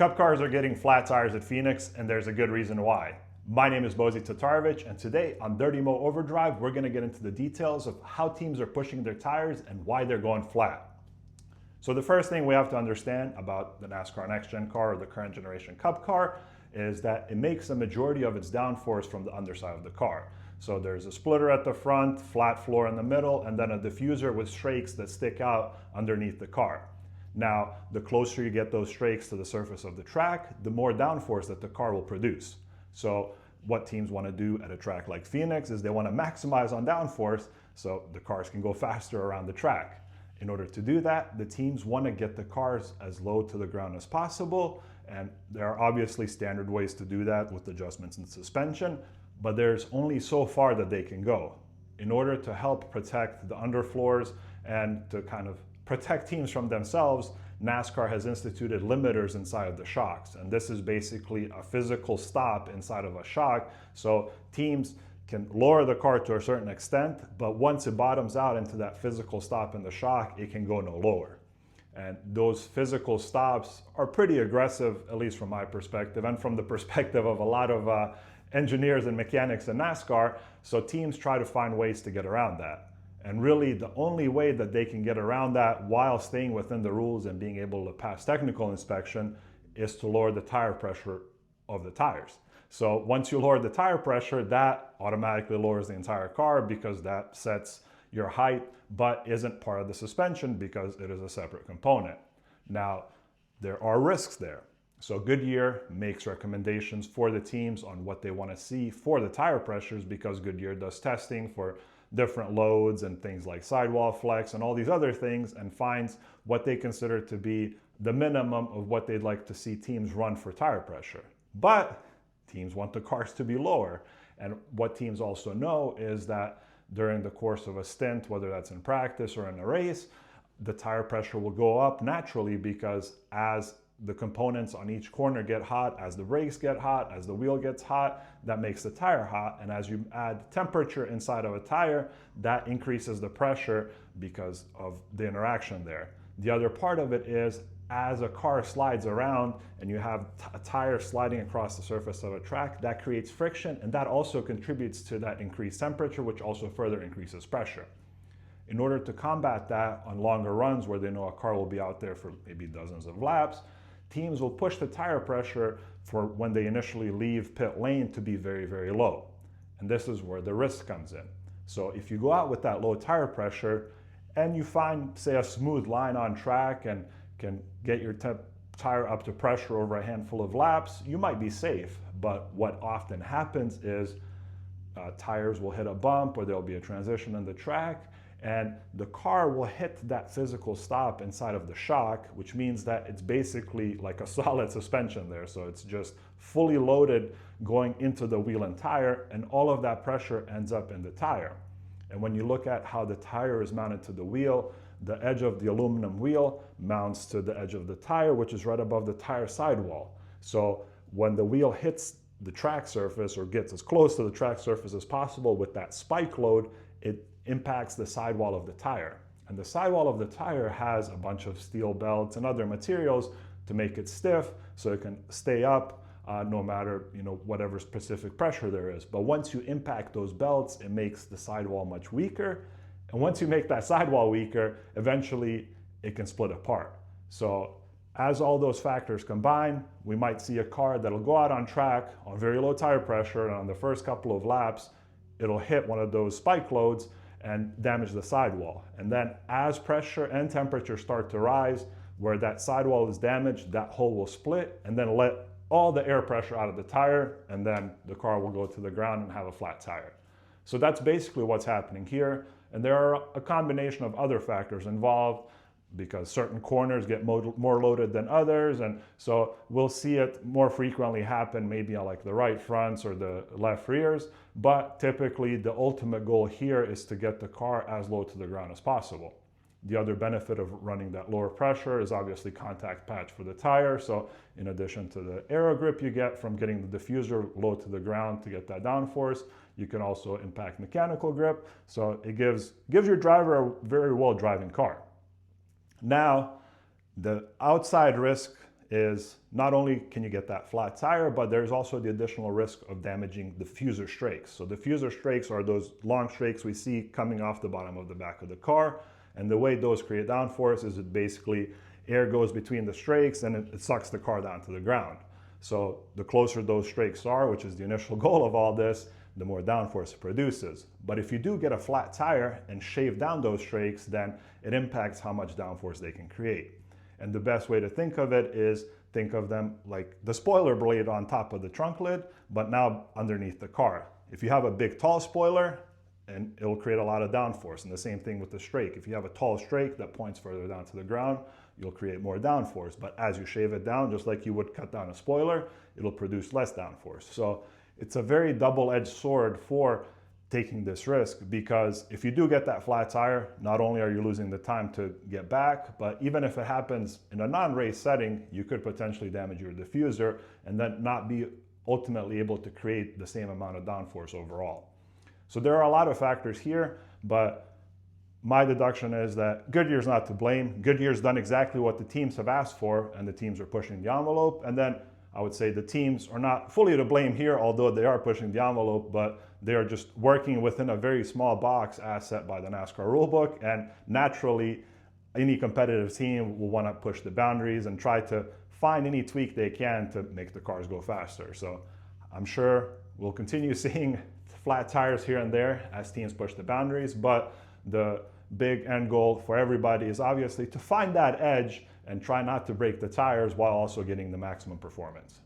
Cup cars are getting flat tires at Phoenix, and there's a good reason why. My name is Bozi Tatarevic, and today on Dirty Mo Overdrive, we're going to get into the details of how teams are pushing their tires and why they're going flat. So the first thing we have to understand about the NASCAR Next Gen car or the current generation Cup car is that it makes the majority of its downforce from the underside of the car. So there's a splitter at the front, flat floor in the middle, and then a diffuser with strakes that stick out underneath the car. Now, the closer you get those strakes to the surface of the track, the more downforce that the car will produce. So what teams want to do at a track like Phoenix is they want to maximize on downforce so the cars can go faster around the track. In order to do that, the teams want to get the cars as low to the ground as possible, and there are obviously standard ways to do that with adjustments in suspension, but there's only so far that they can go. In order to help protect the underfloors and to kind of protect teams from themselves, NASCAR has instituted limiters inside of the shocks, and this is basically a physical stop inside of a shock, so teams can lower the car to a certain extent, but once it bottoms out into that physical stop in the shock, it can go no lower. And those physical stops are pretty aggressive, at least from my perspective, and from the perspective of a lot of engineers and mechanics in NASCAR, so teams try to find ways to get around that. And really, the only way that they can get around that while staying within the rules and being able to pass technical inspection is to lower the tire pressure of the tires. So once you lower the tire pressure, that automatically lowers the entire car because that sets your height, but isn't part of the suspension because it is a separate component. Now, there are risks there. So Goodyear makes recommendations for the teams on what they want to see for the tire pressures because Goodyear does testing for different loads and things like sidewall flex and all these other things, and finds what they consider to be the minimum of what they'd like to see teams run for tire pressure. But teams want the cars to be lower. And what teams also know is that during the course of a stint, whether that's in practice or in a race, the tire pressure will go up naturally because as the components on each corner get hot, as the brakes get hot, as the wheel gets hot, that makes the tire hot. And as you add temperature inside of a tire, that increases the pressure because of the interaction there. The other part of it is as a car slides around and you have a tire sliding across the surface of a track, that creates friction, and that also contributes to that increased temperature, which also further increases pressure. In order to combat that on longer runs where they know a car will be out there for maybe dozens of laps, teams will push the tire pressure for when they initially leave pit lane to be very, very low. And this is where the risk comes in. So if you go out with that low tire pressure and you find, say, a smooth line on track and can get your tire up to pressure over a handful of laps, you might be safe. But what often happens is tires will hit a bump or there'll be a transition in the track, and the car will hit that physical stop inside of the shock, which means that it's basically like a solid suspension there. So it's just fully loaded going into the wheel and tire, and all of that pressure ends up in the tire. And when you look at how the tire is mounted to the wheel, the edge of the aluminum wheel mounts to the edge of the tire, which is right above the tire sidewall. So when the wheel hits the track surface or gets as close to the track surface as possible with that spike load, it impacts the sidewall of the tire. And the sidewall of the tire has a bunch of steel belts and other materials to make it stiff so it can stay up no matter whatever specific pressure there is. But once you impact those belts, it makes the sidewall much weaker. And once you make that sidewall weaker, eventually it can split apart. So as all those factors combine, we might see a car that'll go out on track on very low tire pressure, and on the first couple of laps, it'll hit one of those spike loads and damage the sidewall. And then as pressure and temperature start to rise, where that sidewall is damaged, that hole will split and then let all the air pressure out of the tire, and then the car will go to the ground and have a flat tire. So that's basically what's happening here. And there are a combination of other factors involved because certain corners get more loaded than others. And so we'll see it more frequently happen maybe on like the right fronts or the left rears. But typically the ultimate goal here is to get the car as low to the ground as possible. The other benefit of running that lower pressure is obviously contact patch for the tire. So in addition to the aero grip you get from getting the diffuser low to the ground to get that downforce, you can also impact mechanical grip. So it gives your driver a very well driving car. Now, the outside risk is not only can you get that flat tire, but there's also the additional risk of damaging diffuser strakes. So diffuser strakes are those long strakes we see coming off the bottom of the back of the car. And the way those create downforce is it basically air goes between the strakes and it sucks the car down to the ground. So the closer those strakes are, which is the initial goal of all this, the more downforce it produces. But if you do get a flat tire and shave down those strakes, then it impacts how much downforce they can create. And the best way to think of it is think of them like the spoiler blade on top of the trunk lid, but now underneath the car. If you have a big tall spoiler, and it'll create a lot of downforce. And the same thing with the strake. If you have a tall strake that points further down to the ground, you'll create more downforce. But as you shave it down, just like you would cut down a spoiler, it'll produce less downforce. So it's a very double-edged sword for taking this risk, because if you do get that flat tire, not only are you losing the time to get back, but even if it happens in a non-race setting, you could potentially damage your diffuser and then not be ultimately able to create the same amount of downforce overall. So there are a lot of factors here, but my deduction is that Goodyear's not to blame. Goodyear's done exactly what the teams have asked for, and the teams are pushing the envelope. And then I would say the teams are not fully to blame here, although they are pushing the envelope, but they are just working within a very small box as set by the NASCAR rulebook. And naturally, any competitive team will want to push the boundaries and try to find any tweak they can to make the cars go faster. So I'm sure we'll continue seeing flat tires here and there as teams push the boundaries, but the big end goal for everybody is obviously to find that edge and try not to break the tires while also getting the maximum performance.